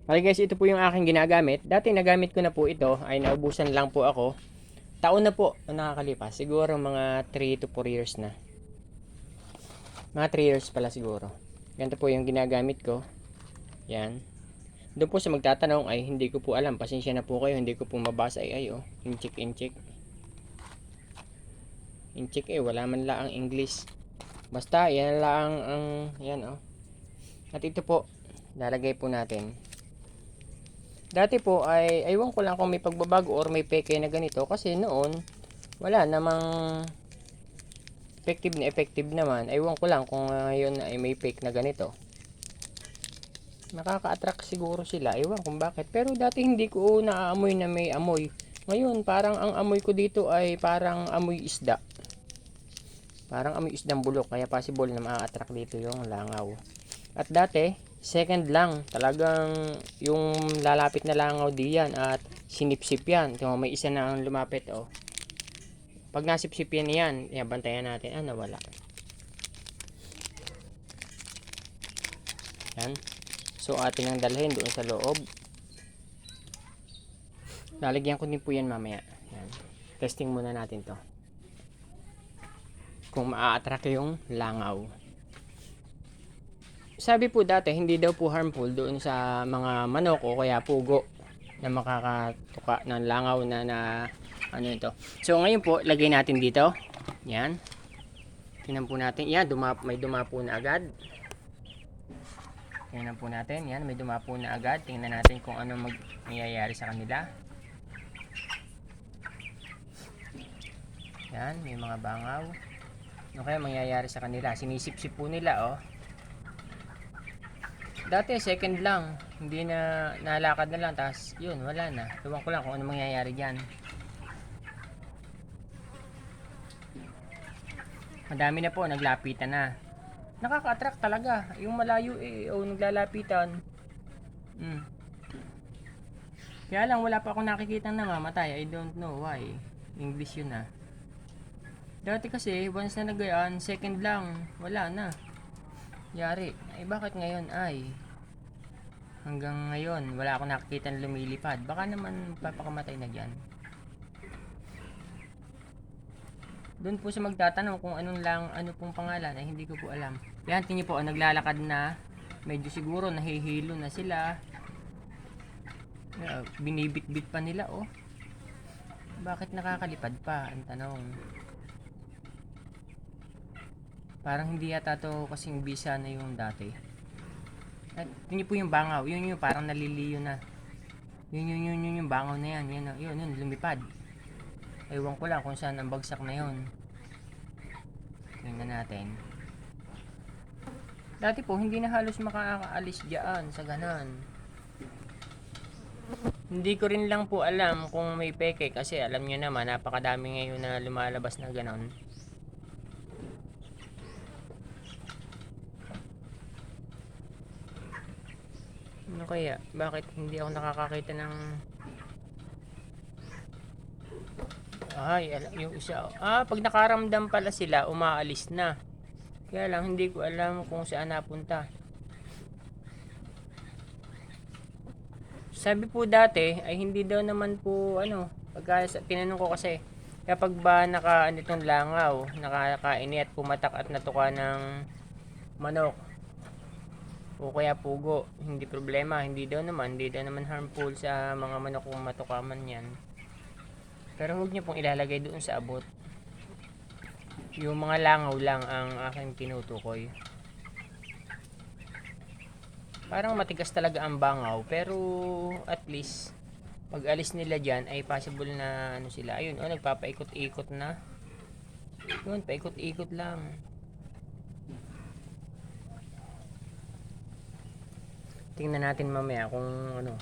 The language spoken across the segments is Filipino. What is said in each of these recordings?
Okay guys, ito po yung aking ginagamit. Dati nagamit ko na po ito, ay naubusan lang po ako. Taon na po ang nakakalipas. Siguro mga 3 to 4 years na. Mga 3 years pala siguro. Ganito po yung ginagamit ko. Yan. Doon po sa magtatanong ay hindi ko po alam. Pasensya na po kayo, hindi ko po mabasa ay oh. Incheck, incheck. Incheck wala man lang ang English. Basta, yan lang ang, yan oh. At ito po, lalagay po natin. Dati po ay aywan ko lang kung may pagbabago or may peke na ganito kasi noon wala namang effective naman. Aywan ko lang kung ngayon ay may fake na ganito. Nakaka-attract siguro sila. Aywan kung bakit. Pero dati hindi ko naaamoy na may amoy. Ngayon parang ang amoy ko dito ay parang amoy isda. Parang amoy isdang bulok kaya possible na ma-attract dito yung langaw. At dati second lang, talagang yung lalapit na langaw diyan at sinipsip yan. Kung may isa na ang lumapit oh. Pag nasipsip yan, bantayan natin. Nawala. Yan. So atin ang dalhin doon sa loob. Lalagyan ko din po yan mamaya. Yan. Testing muna natin to. Kung maa-attract yung langaw. Sabi po dati, hindi daw po harmful doon sa mga manok o kaya pugo na makakatuka ng langaw na ano ito. So ngayon po, lagay natin dito. Yan. Tingnan po natin. Yan, may dumapo na agad. Tingnan po natin. Yan, may dumapo na agad. Tingnan natin kung ano mangyayari sa kanila. Yan, may mga bangaw. Ano kaya mangyayari sa kanila? Sinisip-sip po nila oh. Dati second lang, hindi na nalakad na lang, tapos yun, wala na. Ewan ko lang kung ano mangyayari dyan. Madami na po, naglapitan na. Nakaka-attract talaga, yung malayo naglalapitan. Kaya lang wala pa akong nakikitang namamatay, I don't know why. English yun Dati kasi, once na nagayaan, second lang, wala na. Yari, bakit ngayon hanggang ngayon wala akong nakikita na lumilipad. Baka naman papakamatay na dyan. Doon po sa magtatanong kung ano pong pangalan ay hindi ko po alam. Yan, tingin po naglalakad na. Medyo siguro nahihilo na sila. Binibit-bit pa nila oh. Bakit nakakalipad pa? Ang tanong. Parang hindi yata to kasing bisa na yung dati. At yun po yung bangaw. Yun parang naliliyo na. Yun yung bangaw na yan. Yun lumipad. Ewan ko lang kung saan ang bagsak na yun. Tingnan natin. Dati po hindi na halos makakaalis diyan sa ganan. Hindi ko rin lang po alam kung may peke kasi alam nyo naman napakadami ngayon na lumalabas na ganon. Ano kaya? Bakit hindi ako nakakakita ng yung isa. Pag nakaramdam pala sila, umaalis na. Kaya lang hindi ko alam kung saan napunta. Sabi po dati ay hindi daw naman po pagka tinanong ko kasi kapag ba nitong langaw, nakakaini at pumatak at natuka ng manok o kaya pugo, hindi problema, hindi daw naman harmful sa mga manok kung matuka man yan. Pero huwag niyo pong ilalagay doon sa abot. Yung mga langaw lang ang aking tinutukoy. Parang matigas talaga ang bangaw, pero at least pag alis nila dyan ay possible na sila. Ayun nagpapaikot-ikot na. Yun, paikot-ikot lang. Tingnan natin mamaya kung ano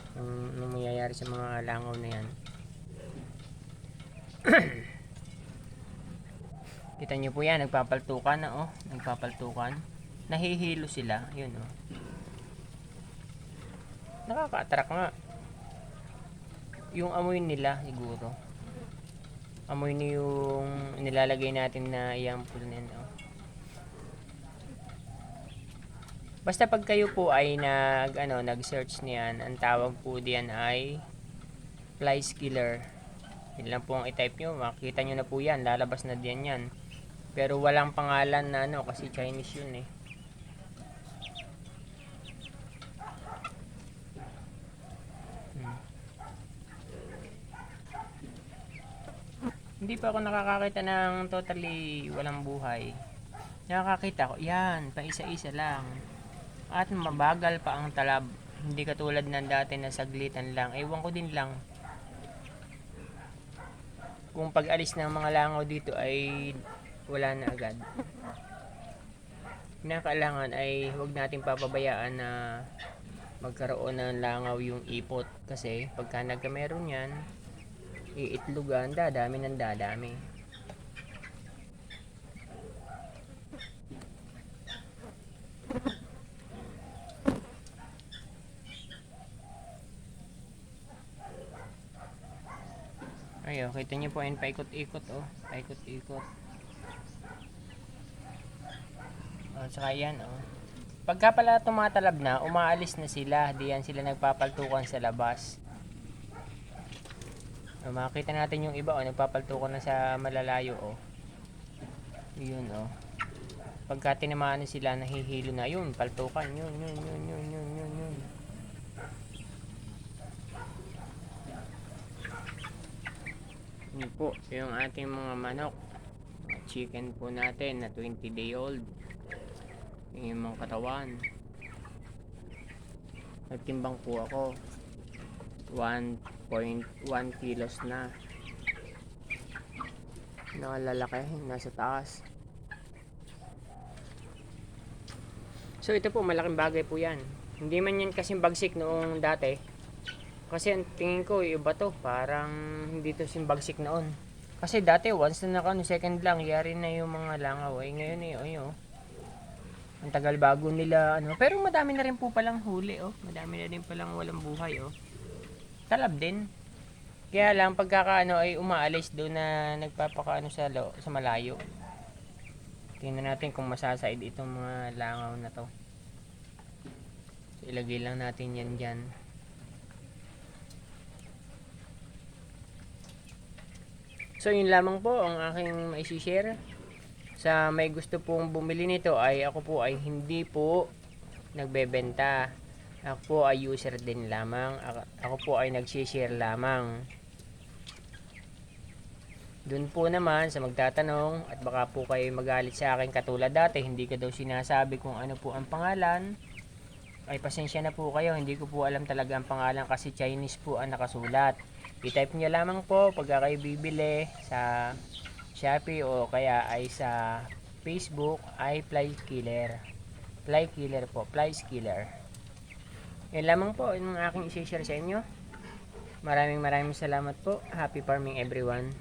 mangyayari sa mga langaw na yan. Kita nyo po yan, nagpapaltukan na nagpapaltukan. Nahihilo sila, yun Nakaka-attract nga. Yung amoy nila siguro. Amoy na yung nilalagay natin na iyampul na yan Basta pag kayo po ay nag-search niyan, ang tawag po diyan ay flies killer. Yun lang po ang i-type nyo, makikita nyo na po yan, lalabas na din yan. Pero walang pangalan na kasi Chinese yun eh. Hindi pa ako nakakakita ng totally walang buhay. Nakakakita ko, yan, pa isa-isa lang. At mabagal pa ang talab. Hindi katulad ng dati na saglitan lang. Ewan ko din lang. Kung pag-alis ng mga langaw dito ay wala na agad. Kinakailangan ay huwag natin papabayaan na magkaroon ng langaw yung ipot. Kasi pagka nagkameron yan, iitlugan, dadami ng dadami. Ayo, kita niyo po yan, paikot-ikot oh. Paikot-ikot. Oh, saka yan oh. Pagka pala tumatalab na, umaalis na sila. Diyan sila nagpapaltukan sa labas. Oh, makikita natin yung iba oh, nagpapaltukan na sa malalayo oh. Yun oh. Pagka tinamaan na sila, nahihilo na yun, paltukan yun. Yun po, yung ating mga manok. Chicken po natin na 20-day old. Yung mga katawan. Nagtimbang po ako. 1.1 kilos na. Nakalalaki, nasa taas. So ito po, malaking bagay po yan. Hindi man yan kasing bagsik noong dati. Kasi ang tingin ko, iba to. Parang hindi to simbagsik noon. Kasi dati, once na second lang, yari na yung mga langaw. Eh, ngayon oh. Ang tagal bago nila, Pero madami na rin po palang huli, oh. Madami na rin palang walang buhay, oh. Talab din. Kaya lang, pagkakaano ay umaalis doon na nagpapakaano sa malayo. Tingnan natin kung masasaid itong mga langaw na to. So, ilagay lang natin yan dyan. So yun lamang po ang aking maisi-share. Sa may gusto pong bumili nito ay ako po ay hindi po nagbebenta. Ako po ay user din lamang. Ako po ay nag-share lamang. Doon po naman sa magtatanong at baka po kayo magalit sa akin katulad dati, hindi ko daw sinasabi kung ano po ang pangalan. Ay pasensya na po kayo, hindi ko po alam talaga ang pangalan kasi Chinese po ang nakasulat. I-type nyo lamang po pagka kayo bibili sa Shopee o kaya ay sa Facebook ay Fly Killer. Fly Killer po, Flies Killer. Yan lamang po yung aking i-share sa inyo. Maraming salamat po. Happy farming everyone.